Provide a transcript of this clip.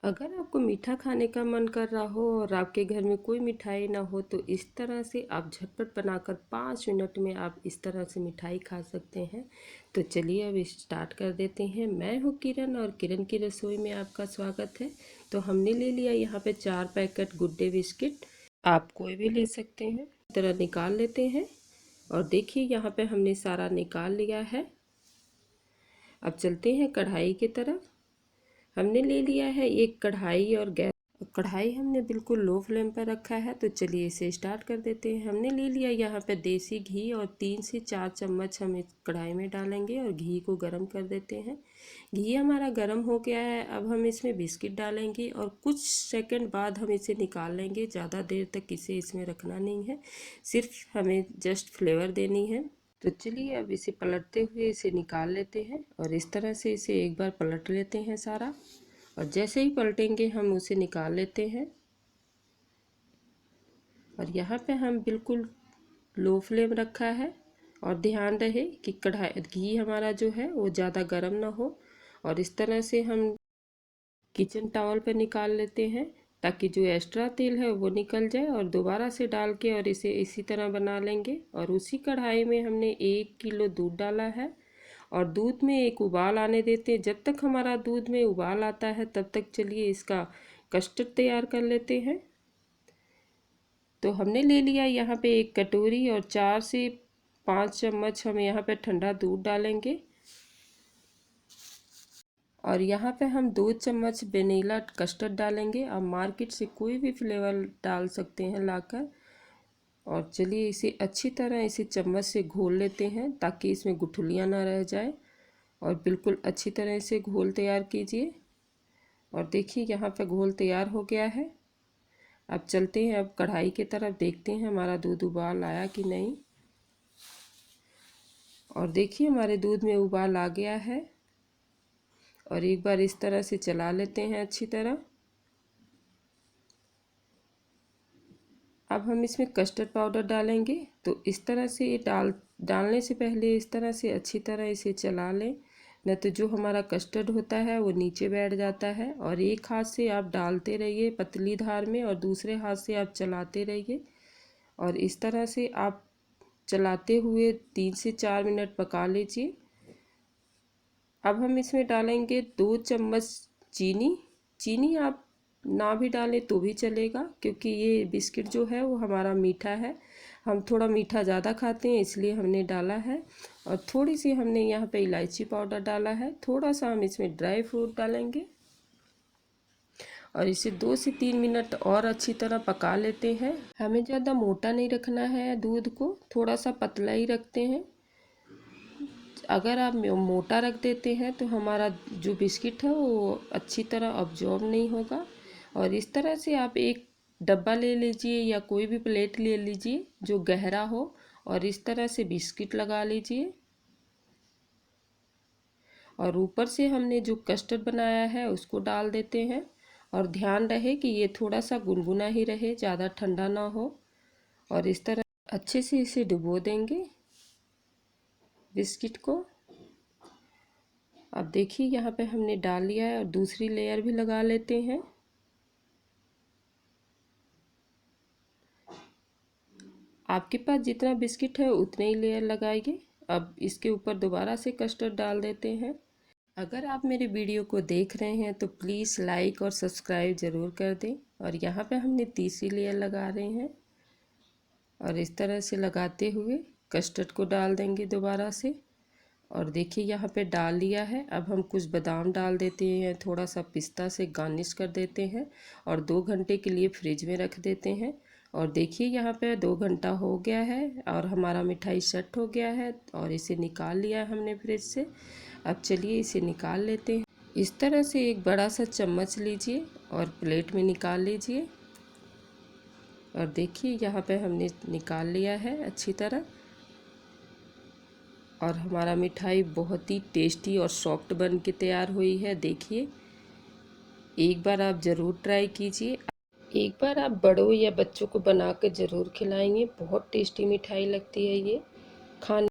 अगर आपको मीठा खाने का मन कर रहा हो और आपके घर में कोई मिठाई ना हो तो इस तरह से आप झटपट बनाकर 5 मिनट में आप इस तरह से मिठाई खा सकते हैं। तो चलिए अब स्टार्ट कर देते हैं। मैं हूँ किरण और किरण की रसोई में आपका स्वागत है। तो हमने ले लिया यहाँ पे 4 पैकेट गुड डे बिस्किट। आप कोई भी ले सकते हैं। इस तरह निकाल लेते हैं और देखिए यहाँ पे हमने सारा निकाल लिया है। अब चलते हैं कढ़ाई की तरफ। हमने ले लिया है एक कढ़ाई और गैस कढ़ाई हमने बिल्कुल लो फ्लेम पर रखा है। तो चलिए इसे स्टार्ट कर देते हैं। हमने ले लिया यहाँ पे देसी घी और 3 से 4 चम्मच हम इस कढ़ाई में डालेंगे और घी को गरम कर देते हैं। घी हमारा गरम हो गया है। अब हम इसमें बिस्किट डालेंगे और कुछ सेकंड बाद हम इसे निकाल लेंगे। ज़्यादा देर तक इसे इसमें रखना नहीं है, सिर्फ हमें जस्ट फ्लेवर देनी है। तो चलिए अब इसे पलटते हुए इसे निकाल लेते हैं और इस तरह से इसे एक बार पलट लेते हैं सारा। और जैसे ही पलटेंगे हम उसे निकाल लेते हैं। और यहाँ पे हम बिल्कुल लो फ्लेम रखा है और ध्यान रहे कि कढ़ाई घी हमारा जो है वो ज़्यादा गर्म ना हो। और इस तरह से हम किचन टॉवल पर निकाल लेते हैं ताकि जो एक्स्ट्रा तेल है वो निकल जाए। और दोबारा से डाल के और इसे इसी तरह बना लेंगे। और उसी कढ़ाई में हमने 1 किलो दूध डाला है और दूध में एक उबाल आने देते हैं। जब तक हमारा दूध में उबाल आता है तब तक चलिए इसका कस्टर्ड तैयार कर लेते हैं। तो हमने ले लिया यहाँ पे एक कटोरी और 4 से 5 चम्मच हम यहाँ पे ठंडा दूध डालेंगे। और यहाँ पे हम 2 चम्मच वेनिला कस्टर्ड डालेंगे। आप मार्केट से कोई भी फ्लेवर डाल सकते हैं लाकर। और चलिए इसे अच्छी तरह इसे चम्मच से घोल लेते हैं ताकि इसमें गुठलियाँ ना रह जाए। और बिल्कुल अच्छी तरह से घोल तैयार कीजिए। और देखिए यहाँ पे घोल तैयार हो गया है। अब चलते हैं अब कढ़ाई की तरफ, देखते हैं हमारा दूध उबाल आया कि नहीं। और देखिए हमारे दूध में उबाल आ गया है। और एक बार इस तरह से चला लेते हैं अच्छी तरह। अब हम इसमें कस्टर्ड पाउडर डालेंगे। तो इस तरह से डालने से पहले इस तरह से अच्छी तरह इसे चला लें, न तो जो हमारा कस्टर्ड होता है वो नीचे बैठ जाता है। और एक हाथ से आप डालते रहिए पतली धार में और दूसरे हाथ से आप चलाते रहिए। और इस तरह से आप चलाते हुए 3 से 4 मिनट पका लीजिए। अब हम इसमें डालेंगे 2 चम्मच चीनी। चीनी आप ना भी डालें तो भी चलेगा क्योंकि ये बिस्किट जो है वो हमारा मीठा है। हम थोड़ा मीठा ज़्यादा खाते हैं इसलिए हमने डाला है। और थोड़ी सी हमने यहाँ पे इलायची पाउडर डाला है। थोड़ा सा हम इसमें ड्राई फ्रूट डालेंगे और इसे 2 से 3 मिनट और अच्छी तरह पका लेते हैं। हमें ज़्यादा मोटा नहीं रखना है, दूध को थोड़ा सा पतला ही रखते हैं। अगर आप मोटा रख देते हैं तो हमारा जो बिस्किट है वो अच्छी तरह अब्जॉर्ब नहीं होगा। और इस तरह से आप एक डब्बा ले लीजिए या कोई भी प्लेट ले लीजिए जो गहरा हो और इस तरह से बिस्किट लगा लीजिए। और ऊपर से हमने जो कस्टर्ड बनाया है उसको डाल देते हैं। और ध्यान रहे कि ये थोड़ा सा गुनगुना ही रहे, ज़्यादा ठंडा ना हो। और इस तरह अच्छे से इसे डुबो देंगे बिस्किट को। अब देखिए यहाँ पे हमने डाल लिया है और दूसरी लेयर भी लगा लेते हैं। आपके पास जितना बिस्किट है उतने ही लेयर लगाइए। अब इसके ऊपर दोबारा से कस्टर्ड डाल देते हैं। अगर आप मेरे वीडियो को देख रहे हैं तो प्लीज़ लाइक और सब्सक्राइब ज़रूर कर दें। और यहाँ पे हमने तीसरी लेयर लगा रहे हैं और इस तरह से लगाते हुए कस्टर्ड को डाल देंगे दोबारा से। और देखिए यहाँ पे डाल लिया है। अब हम कुछ बादाम डाल देते हैं, थोड़ा सा पिस्ता से गार्निश कर देते हैं और 2 घंटे के लिए फ्रिज में रख देते हैं। और देखिए यहाँ पे 2 घंटा हो गया है और हमारा मिठाई सेट हो गया है और इसे निकाल लिया हमने फ्रिज से। अब चलिए इसे निकाल लेते हैं। इस तरह से एक बड़ा सा चम्मच लीजिए और प्लेट में निकाल लीजिए। और देखिए यहाँ पे हमने निकाल लिया है अच्छी तरह। और हमारा मिठाई बहुत ही टेस्टी और सॉफ्ट बन के तैयार हुई है। देखिए एक बार आप ज़रूर ट्राई कीजिए। एक बार आप बड़ों या बच्चों को बना कर ज़रूर खिलाएंगे। बहुत टेस्टी मिठाई लगती है ये खाने